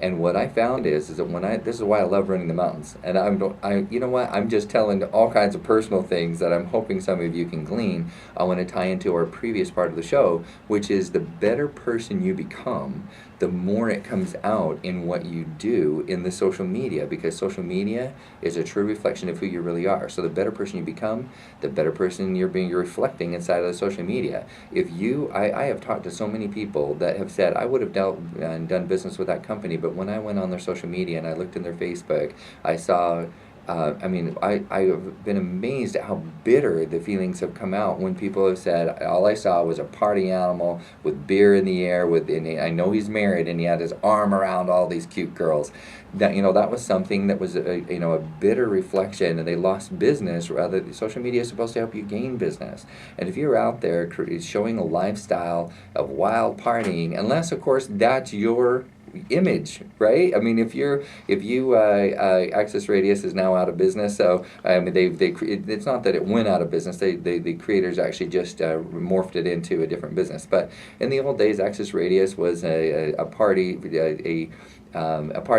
And what I found is that this is why I love running the mountains. And you know what? I'm just telling all kinds of personal things that I'm hoping some of you can glean. I want to tie into our previous part of the show, which is the better person you become, the more it comes out in what you do in the social media, because social media is a true reflection of who you really are. So the better person you become, the better person you're reflecting inside of the social media. If you, I have talked to so many people that have said, I would have dealt and done business with that company, but when I went on their social media and I looked in their Facebook, I saw I have been amazed at how bitter the feelings have come out when people have said, all I saw was a party animal with beer in the air, and I know he's married and he had his arm around all these cute girls. That was something that was a bitter reflection, and they lost business. Rather, social media is supposed to help you gain business. And if you're out there showing a lifestyle of wild partying, unless of course that's your image, right? I mean, if you Access Radius is now out of business, so I mean it's not that it went out of business. The creators actually just morphed it into a different business. But in the old days, Access Radius was a party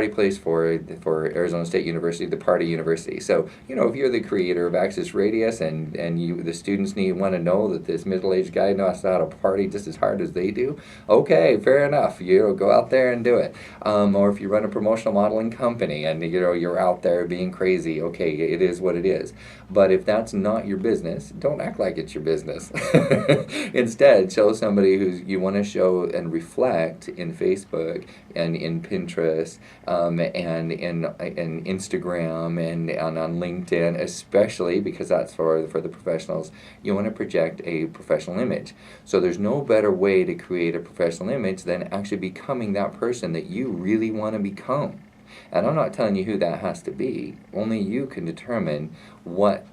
place for Arizona State University, the Party University. So if you're the creator of Access Radius and the students want to know that this middle-aged guy knows how to party just as hard as they do, okay, fair enough. Go out there and do it. Or if you run a promotional modeling company and you're out there being crazy, okay, it is what it is. But if that's not your business, don't act like it's your business. Instead, show somebody who you want to show and reflect in Facebook and in Pinterest, and in Instagram and on LinkedIn, especially because that's for the professionals. You want to project a professional image. So there's no better way to create a professional image than actually becoming that person that you really want to become. And I'm not telling you who that has to be. Only you can determine what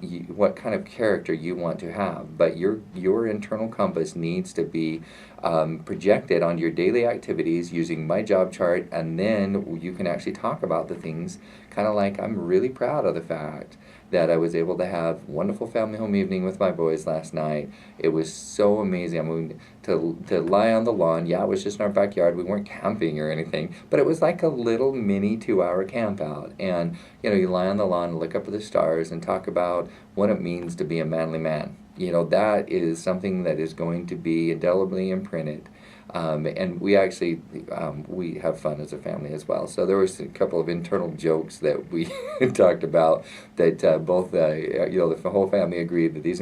kind of character you want to have. But your internal compass needs to be projected on your daily activities using my job chart, and then you can actually talk about the things kind of like, I'm really proud of the fact that I was able to have wonderful family home evening with my boys last night. It was so amazing. I mean, to lie on the lawn, yeah, it was just in our backyard. We weren't camping or anything, but it was like a little mini 2-hour camp out. And, you lie on the lawn and look up at the stars and talk about what it means to be a manly man. That is something that is going to be indelibly imprinted. And we actually we have fun as a family as well. So there was a couple of internal jokes that we talked about that both the whole family agreed that these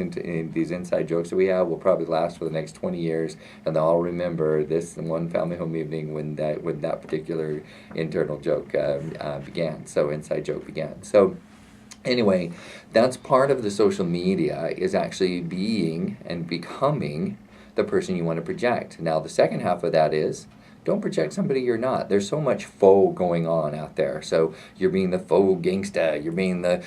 inside jokes that we have will probably last for the next 20 years, and they'll all remember this one family home evening when that particular internal joke began. So inside joke began. So anyway, that's part of the social media, is actually being and becoming the person you want to project. Now, the second half of that is, don't project somebody you're not. There's so much faux going on out there. So you're being the faux gangsta, you're being the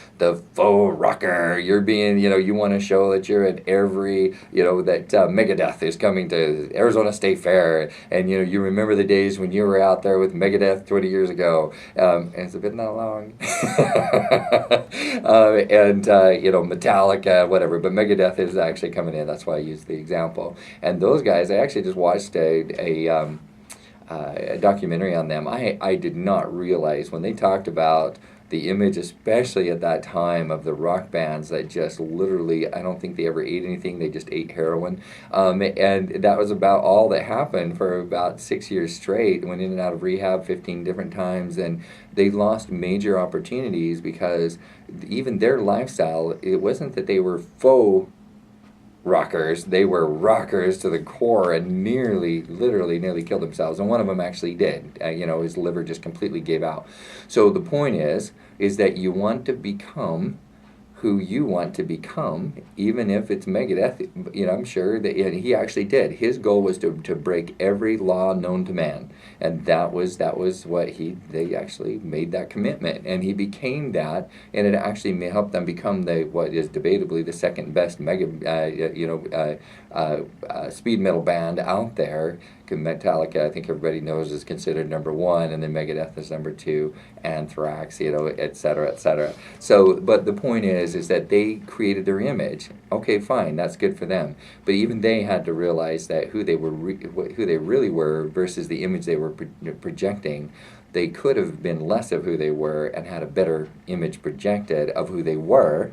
faux rocker, you're being, you want to show that you're at every, that Megadeth is coming to Arizona State Fair, and you remember the days when you were out there with Megadeth 20 years ago, and it's been that long. Metallica, whatever, but Megadeth is actually coming in. That's why I used the example. And those guys, I actually just watched a documentary on them. I did not realize when they talked about the image, especially at that time, of the rock bands that just literally, I don't think they ever ate anything, they just ate heroin. And that was about all that happened for about 6 years straight. Went in and out of rehab 15 different times, and they lost major opportunities because even their lifestyle, it wasn't that they were faux rockers, they were rockers to the core, and literally nearly killed themselves. And one of them actually did. His liver just completely gave out. So the point is that you want to become who you want to become, even if it's Megadeth. I'm sure that he actually did. His goal was to break every law known to man, and that was what they actually made that commitment, and he became that, and it actually helped them become what is debatably the second best speed metal band out there. Metallica, I think everybody knows, is considered number one, and then Megadeth is number two, Anthrax, et cetera, et cetera. So, but the point is that they created their image. Okay, fine, that's good for them. But even they had to realize that who they really were versus the image they were projecting. they could have been less of who they were and had a better image projected of who they were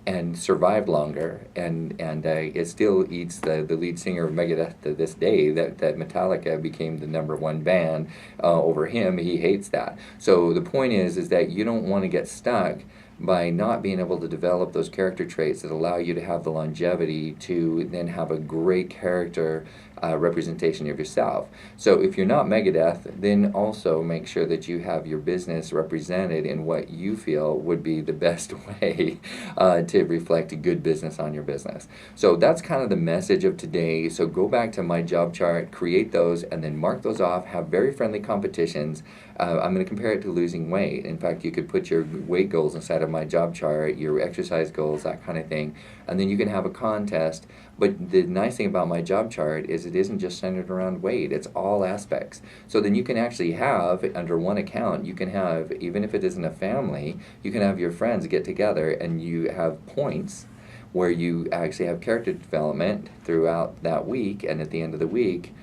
and survived longer, and it still eats the lead singer of Megadeth to this day, that Metallica became the #1 band over him. He hates that. So the point is that you don't want to get stuck by not being able to develop those character traits that allow you to have the longevity to then have a great character representation of yourself. So if you're not Megadeth, then also make sure that you have your business represented in what you feel would be the best way to reflect a good business on your business. So that's kind of the message of today. So go back to my job chart, create those, and then mark those off, have very friendly competitions. I'm going to compare it to losing weight. In fact, you could put your weight goals inside of my job chart, your exercise goals, that kind of thing, and then you can have a contest. But the nice thing about my job chart is it isn't just centered around weight, it's all aspects. So then you can actually have, under one account, you can have, even if it isn't a family, you can have your friends get together and you have points where you actually have character development throughout that week, and at the end of the week,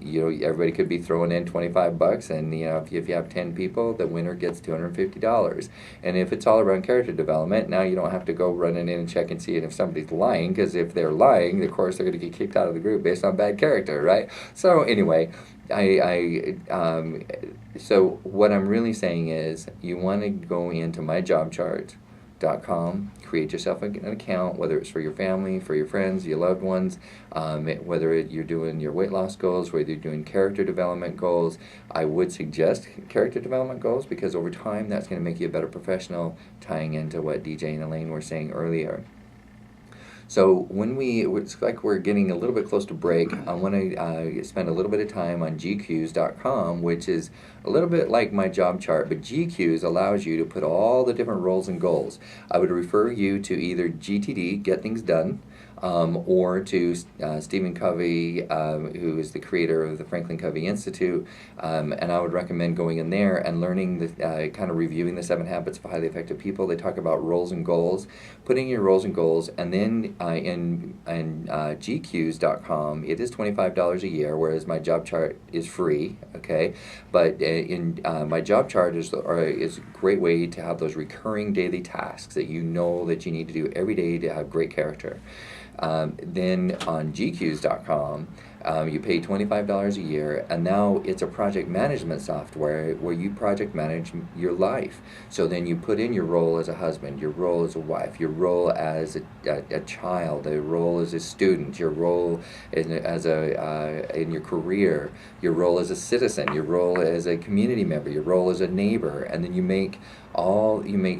you know, everybody could be throwing in $25, and you know, if you have 10 people, the winner gets $250. And if it's all around character development, now you don't have to go running in and check and see if somebody's lying, because if they're lying, of course they're going to get kicked out of the group based on bad character, right? So anyway, so what I'm really saying is you want to go into my job chart. .com, create yourself an account, whether it's for your family, for your friends, your loved ones, whether you're doing your weight loss goals, whether you're doing character development goals. I would suggest character development goals because over time that's going to make you a better professional, tying into what DJ and Elaine were saying earlier. So it's like we're getting a little bit close to break, I want to spend a little bit of time on GQs.com, which is a little bit like my job chart, but GQs allows you to put all the different roles and goals. I would refer you to either GTD, Get Things Done, or to Stephen Covey, who is the creator of the Franklin Covey Institute, and I would recommend going in there and learning, kind of reviewing the 7 Habits of Highly Effective People. They talk about roles and goals, putting your roles and goals, and then in GQs.com, it is $25 a year, whereas my job chart is free, okay? But in my job chart is a great way to have those recurring daily tasks that you know that you need to do every day to have great character. Then on GQs.com, you pay $25 a year, and now it's a project management software where you project manage your life. So then you put in your role as a husband, your role as a wife, your role as a child, a role as a student, your role in your career, your role as a citizen, your role as a community member, your role as a neighbor, and then you make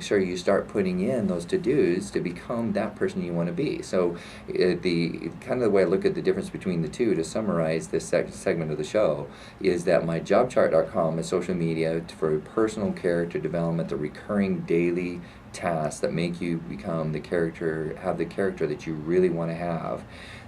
sure you start putting in those to-dos to become that person you want to be. So the kind of the way I look at the difference between the two, to summarize this segment of the show, is that my jobchart.com is social media for personal character development, the recurring daily tasks that make you become have the character that you really want to have.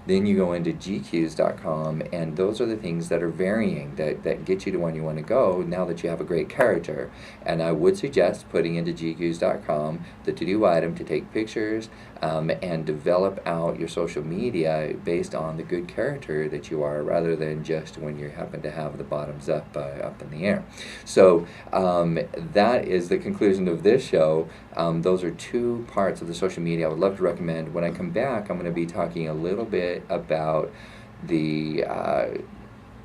Then you go into GQs.com, and those are the things that are varying, that get you to when you want to go now that you have a great character. And I would suggest putting into GQs.com the to-do item to take pictures and develop out your social media based on the good character that you are, rather than just when you happen to have the bottoms up in the air. So that is the conclusion of this show. Those are 2 parts of the social media I would love to recommend. When I come back, I'm going to be talking a little bit about the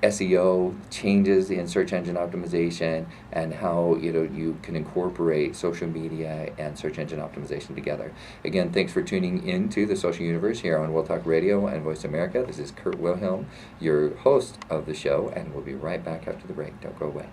SEO changes in search engine optimization and how you can incorporate social media and search engine optimization together. Again, thanks for tuning into the Social Universe here on World Talk Radio and Voice America. This is Kurt Wilhelm, your host of the show, and we'll be right back after the break. Don't go away.